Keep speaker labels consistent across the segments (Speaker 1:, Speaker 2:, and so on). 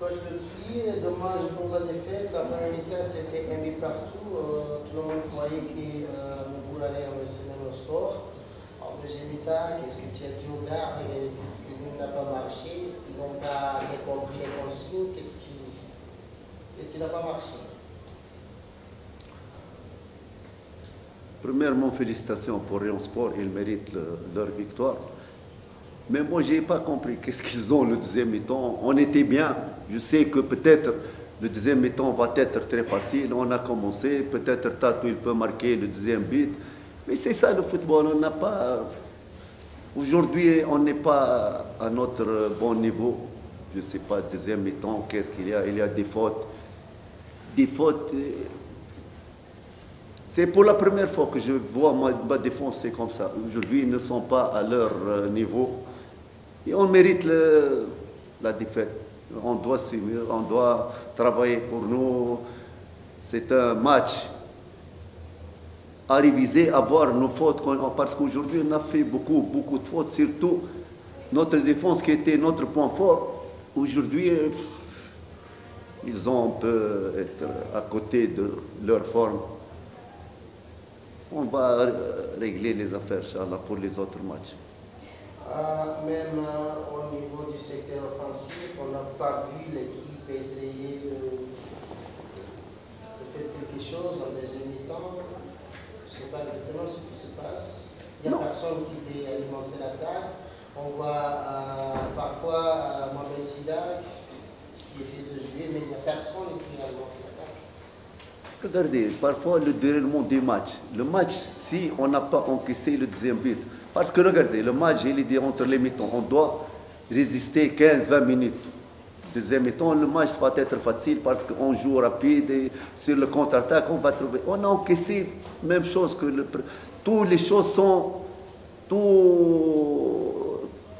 Speaker 1: Coach Lutfi, dommage pour la défaite. La première mi-temps, c'était un but partout. Tout le monde croyait que nous allait renverser le score. En deuxième mi-temps, qu'est-ce que tu as dit aux gars? Qu'est-ce qui n'a pas marché? Est-ce qu'ils n'ont pas bien compris les consignes? Qu'est-ce qui n'a pas marché?
Speaker 2: Premièrement, félicitations pour Rayon Sport, ils méritent leur victoire. Mais moi, je n'ai pas compris qu'est-ce qu'ils ont le deuxième mi-temps. On était bien. Je sais que peut-être le deuxième mi-temps va être très facile. On a commencé. Peut-être Tatou, il peut marquer le deuxième but. Mais c'est ça le football. On n'a pas... Aujourd'hui, on n'est pas à notre bon niveau. Je ne sais pas, deuxième mi-temps, qu'est-ce qu'il y a? Il y a des fautes. Des fautes... C'est pour la première fois que je vois ma défense, c'est comme ça. Aujourd'hui, ils ne sont pas à leur niveau. Et on mérite la défaite. On doit suivre, on doit travailler pour nous. C'est un match à réviser, à voir nos fautes. Parce qu'aujourd'hui, on a fait beaucoup de fautes. Surtout notre défense qui était notre point fort. Aujourd'hui, ils ont un peu être à côté de leur forme. On va régler les affaires, Inch'Allah, pour les autres matchs.
Speaker 1: Même au niveau du secteur offensif, on n'a pas vu l'équipe essayer de faire quelque chose en deuxième mi-temps. Je ne sais pas exactement ce qui se passe. Il n'y a personne qui veut alimenter l'attaque. On voit parfois Mohamed Sida qui essaie de jouer, mais il n'y a personne qui alimente l'attaque.
Speaker 2: Regardez, parfois le déroulement du match. Le match, si on n'a pas encaissé le deuxième but, parce que regardez, le match, il est dit entre les mi-temps. On doit résister 15-20 minutes. Deuxième mi-temps, le match va être facile parce qu'on joue rapide et sur le contre-attaque, on va trouver. On a encaissé, même chose que toutes les choses sont... Toutes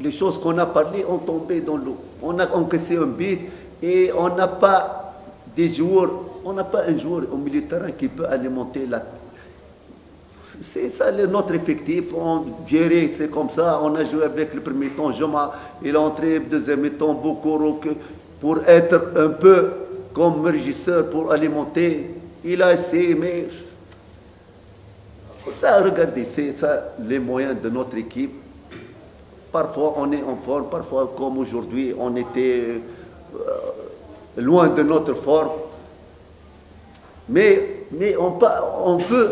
Speaker 2: les choses qu'on a parlé ont tombé dans l'eau. On a encaissé un but et on n'a pas des joueurs... On n'a pas un joueur au milieu de terrain qui peut alimenter la... C'est ça notre effectif. On dirait c'est comme ça. On a joué avec le premier temps. Joma, il est entré deuxième temps, Bokoro, pour être un peu comme régisseur, pour alimenter. Il a essayé, mais... C'est ça, regardez, c'est ça les moyens de notre équipe. Parfois, on est en forme. Parfois, comme aujourd'hui, on était loin de notre forme. Mais on peut,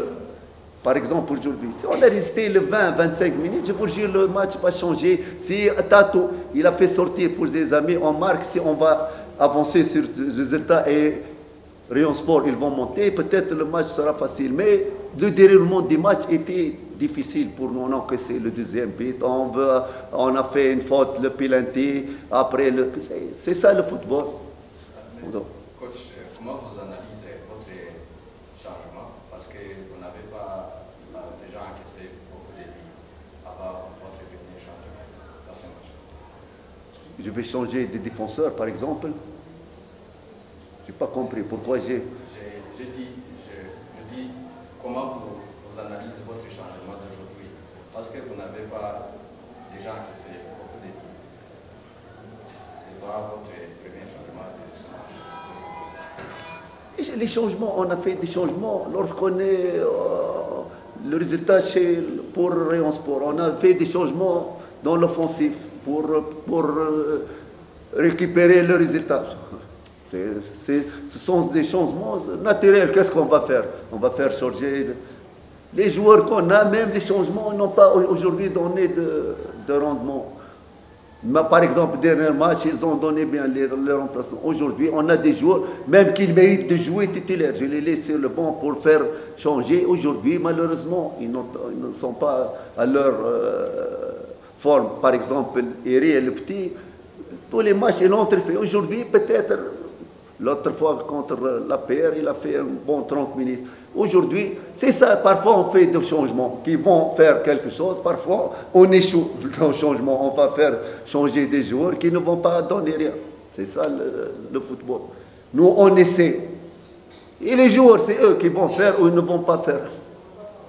Speaker 2: par exemple aujourd'hui, si on a resté le 20-25 minutes, je vous jure, le match va changer. Si Tato, il a fait sortir pour ses amis, on marque, si on va avancer sur les résultats et Rayon Sport, ils vont monter, peut-être le match sera facile. Mais le déroulement du match était difficile pour nous. On a encaissé le deuxième but, on a fait une faute, le penalty, après, c'est ça le football.
Speaker 3: Coach, comment vous analysez votre changement? Parce que vous n'avez pas déjà encaissé beaucoup de buts avant votre dernier changement dans ce match.
Speaker 2: Je vais changer de défenseur, par exemple. Je n'ai pas compris pourquoi j'ai...
Speaker 3: Je dis comment vous analysez votre changement d'aujourd'hui? Parce que vous n'avez pas déjà encaissé beaucoup de buts. Et voir votre premier changement de ce match.
Speaker 2: Les changements, on a fait des changements lorsqu'on est le résultat pour Rayon Sport. On a fait des changements dans l'offensif pour récupérer le résultat. Ce sont des changements naturels. Qu'est-ce qu'on va faire? On va faire changer les joueurs qu'on a, même les changements n'ont pas aujourd'hui donné de rendement. Mais par exemple, dernier match, ils ont donné bien les remplaçants. Aujourd'hui, on a des joueurs, même qui méritent de jouer titulaire. Je les laisse sur le banc pour faire changer. Aujourd'hui, malheureusement, ils ne sont pas à leur forme. Par exemple, Eri et le petit, tous les matchs, ils l'ont fait. Aujourd'hui, peut-être, l'autre fois contre la PR, il a fait un bon 30 minutes. Aujourd'hui, c'est ça, parfois on fait des changements qui vont faire quelque chose, parfois on échoue dans le changement, on va faire changer des joueurs qui ne vont pas donner rien. C'est ça le football. Nous, on essaie. Et les joueurs, c'est eux qui vont faire ou ils ne vont pas faire.